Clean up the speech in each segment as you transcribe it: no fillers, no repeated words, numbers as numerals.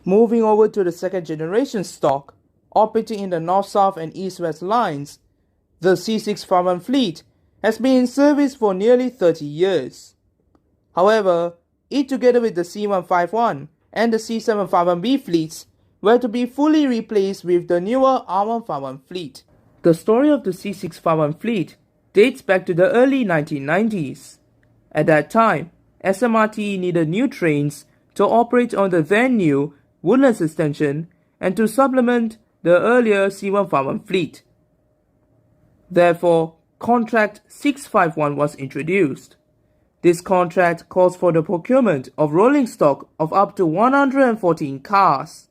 Moving over to the second generation stock, operating in the north-south and east-west lines, the C651 fleet has been in service for nearly 30 years. However, it together with the C151 and the C751B fleets were to be fully replaced with the newer R151 fleet. The story of the C651 fleet dates back to the early 1990s. At that time, SMRT needed new trains to operate on the then new Woodlands extension and to supplement the earlier C151 fleet. Therefore, Contract 651 was introduced. This contract calls for the procurement of rolling stock of up to 114 cars.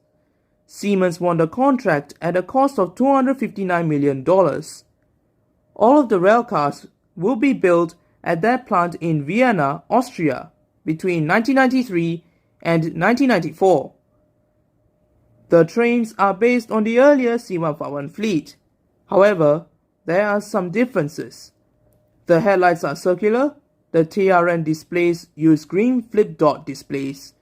Siemens won the contract at a cost of $259 million. All of the rail cars will be built at that plant in Vienna, Austria, between 1993 and 1994. The trains are based on the earlier C151 fleet. However, there are some differences. The headlights are circular, the TRN displays use green flip dot displays.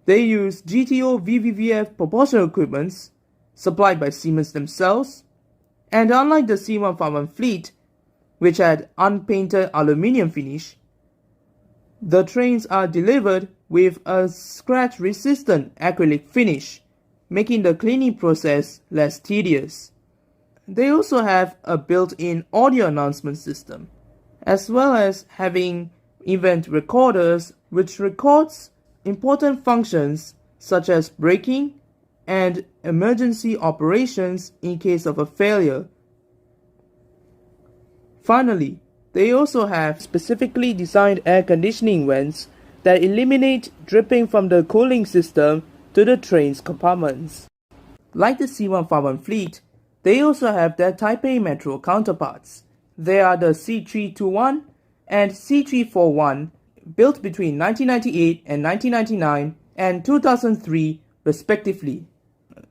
They use GTO VVVF propulsion equipments supplied by Siemens themselves, and unlike the C151 fleet, which had unpainted aluminium finish, the trains are delivered with a scratch-resistant acrylic finish, making the cleaning process less tedious. They also have a built-in audio announcement system, as well as having event recorders which records important functions such as braking and emergency operations in case of a failure. Finally, they also have specifically designed air conditioning vents that eliminate dripping from the cooling system to the train's compartments. Like the C151 fleet, they also have their Taipei Metro counterparts. They are the C321 and C341, built between 1998 and 1999 and 2003 respectively.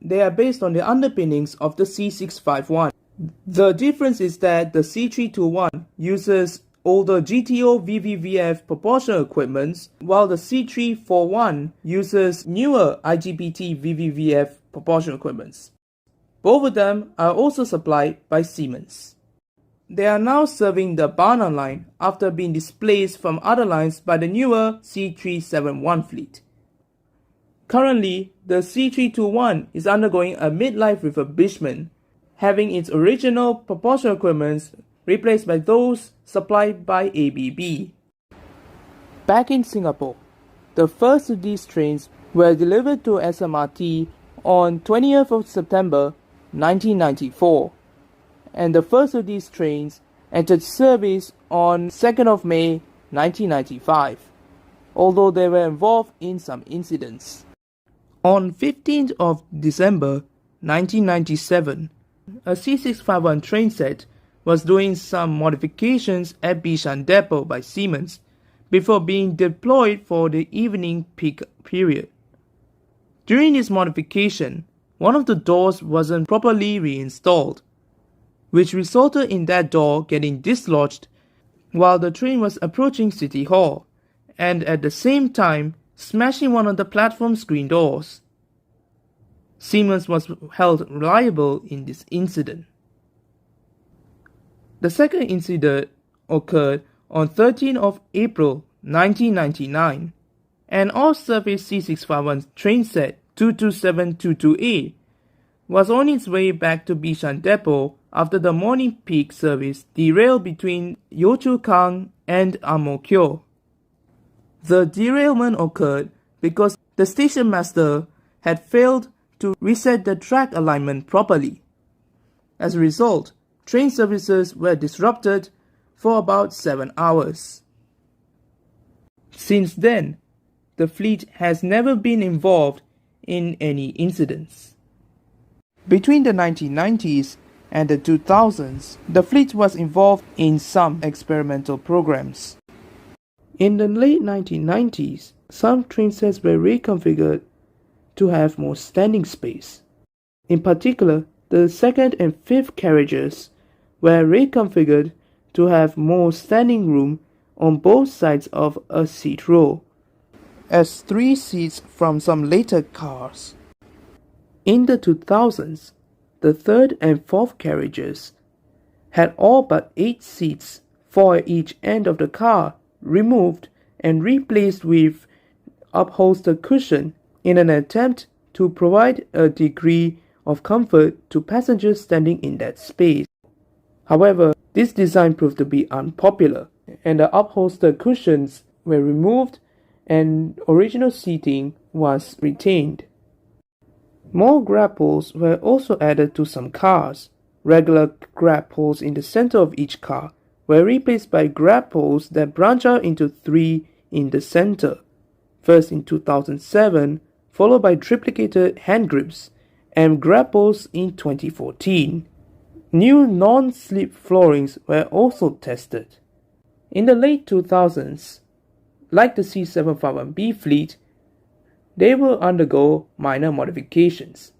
They are based on the underpinnings of the C651. The difference is that the C321 uses older GTO VVVF propulsion equipment, while the C341 uses newer IGBT VVVF propulsion equipment. Both of them are also supplied by Siemens. They are now serving the Barna line after being displaced from other lines by the newer C371 fleet. Currently, the C321 is undergoing a midlife refurbishment, having its original propulsion equipment replaced by those supplied by ABB. Back in Singapore, the first of these trains were delivered to SMRT on 20th of September 1994, and the first of these trains entered service on 2nd of May 1995, although they were involved in some incidents. On 15th of December 1997, a C651 trainset was doing some modifications at Bishan Depot by Siemens before being deployed for the evening peak period. During this modification, one of the doors wasn't properly reinstalled, which resulted in that door getting dislodged while the train was approaching City Hall, and at the same time smashing one of the platform screen doors. Siemens was held liable in this incident. The second incident occurred on 13th of April 1999. An off-service C651 trainset 22722A was on its way back to Bishan Depot after the morning peak service derailed between Yio Chu Kang and Ang Mo Kio. The derailment occurred because the station master had failed to reset the track alignment properly. As a result, train services were disrupted for about 7 hours. Since then, the fleet has never been involved in any incidents. Between the 1990s and the 2000s, the fleet was involved in some experimental programs. In the late 1990s, some trainsets were reconfigured to have more standing space. In particular, the second and fifth carriages were reconfigured to have more standing room on both sides of a seat row, as 3 seats from some later cars In the 2000s, the third and fourth carriages had all but 8 seats, 4 at each end of the car, removed and replaced with upholstered cushion in an attempt to provide a degree of comfort to passengers standing in that space. However, this design proved to be unpopular, and the upholstered cushions were removed and original seating was retained. More grab poles were also added to some cars. Regular grab poles in the center of each car were replaced by grab poles that branch out into 3 in the center. First in 2007, followed by triplicated hand grips and grab poles in 2014. New non-slip floorings were also tested. In the late 2000s, like the C751B fleet, they will undergo minor modifications.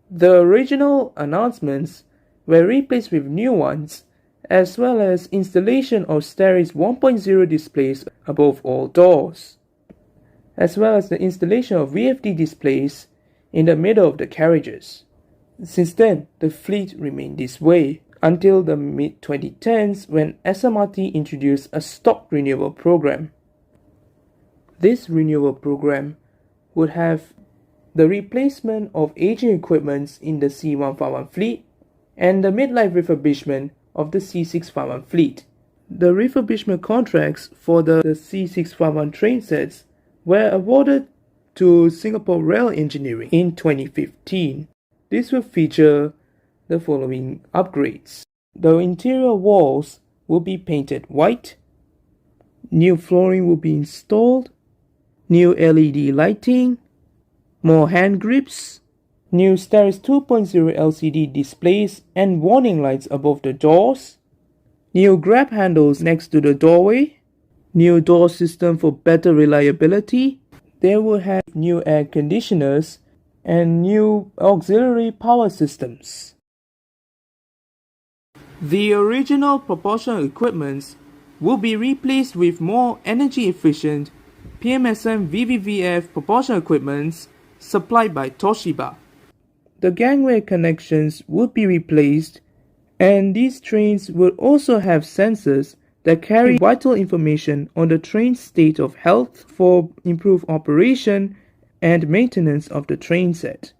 The original announcements were replaced with new ones, as well as installation of Stereo 1.0 displays above all doors, as well as the installation of VFD displays in the middle of the carriages. Since then, the fleet remained this way until the mid-2010s when SMRT introduced a stock renewal program. This renewal program would have the replacement of aging equipment in the C151 fleet and the midlife refurbishment of the C651 fleet. The refurbishment contracts for the C651 train sets were awarded to Singapore Rail Engineering in 2015. This will feature the following upgrades. The interior walls will be painted white, new flooring will be installed, new LED lighting, more hand grips, new Stereo 2.0 LCD displays and warning lights above the doors, new grab handles next to the doorway, new door system for better reliability. They will have new air conditioners and new auxiliary power systems. The original propulsion equipment will be replaced with more energy efficient PMSM VVVF propulsion equipment supplied by Toshiba. The gangway connections would be replaced, and these trains will also have sensors that carry vital information on the train's state of health for improved operation and maintenance of the train set.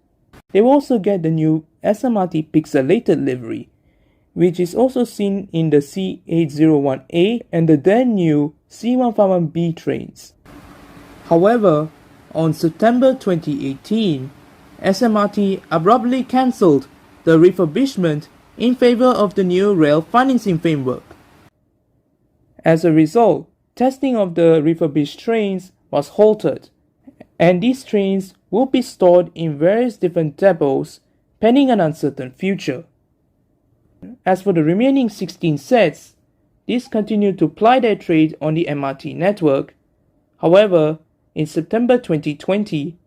They will also get the new SMRT pixelated livery, which is also seen in the C801A and the then new C151B trains. However, on September 2018, SMRT abruptly cancelled the refurbishment in favor of the new rail financing framework. As a result, testing of the refurbished trains was halted, and these trains will be stored in various different depots pending an uncertain future. As for the remaining 16 sets, these continue to ply their trade on the MRT network. However, in September 2020,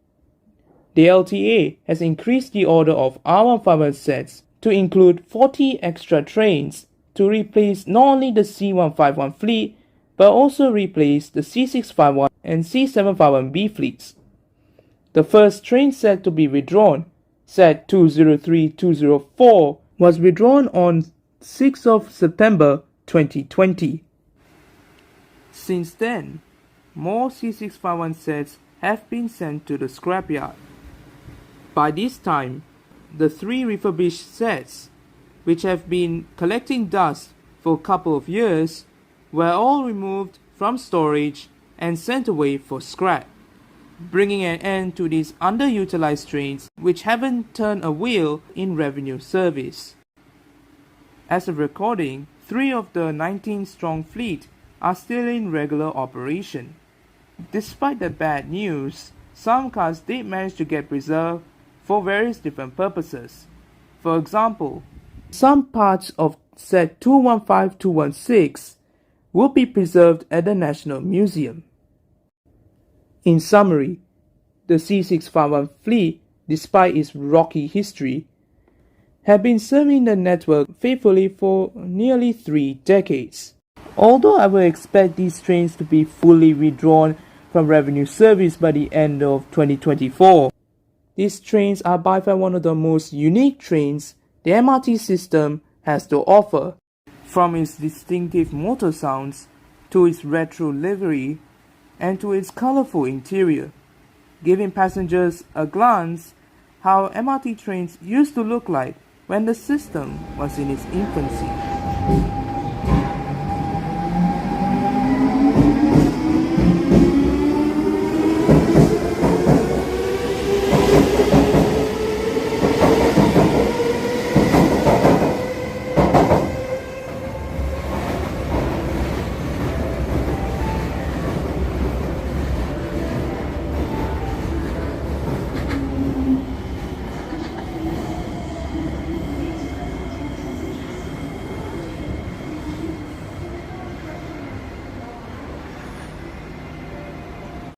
the LTA has increased the order of R151 sets to include 40 extra trains to replace not only the C151 fleet, but also replace the C651 and C751B fleets. The first train set to be withdrawn, set 203-204, was withdrawn on 6th of September 2020. Since then, more C651 sets have been sent to the scrapyard. By this time, the 3 refurbished sets, which have been collecting dust for a couple of years, were all removed from storage and sent away for scrap, bringing an end to these underutilized trains which haven't turned a wheel in revenue service. As of recording, 3 of the 19-strong fleet are still in regular operation. Despite the bad news, some cars did manage to get preserved for various different purposes. For example, some parts of set 215-216 will be preserved at the National Museum. In summary, the C651 fleet, despite its rocky history, have been serving the network faithfully for nearly 3 decades. Although I will expect these trains to be fully withdrawn from revenue service by the end of 2024, These trains are by far one of the most unique trains the MRT system has to offer. From its distinctive motor sounds, to its retro livery, and to its colorful interior, giving passengers a glance how MRT trains used to look like when the system was in its infancy.